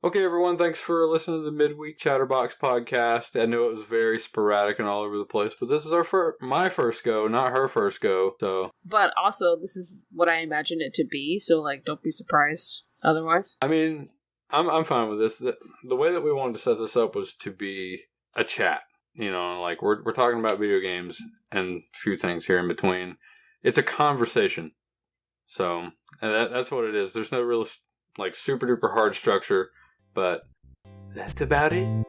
Okay, everyone, thanks for listening to the Midweek Chatterbox podcast. I know it was very sporadic and all over the place, but this is my first go, not her first go. So, but also, this is what I imagined it to be, so like, don't be surprised otherwise. I mean, I'm fine with this. The way that we wanted to set this up was to be a chat. You know, like we're talking about video games and a few things here in between. It's a conversation. So, that's what it is. There's no real like super duper hard structure. But that's about it.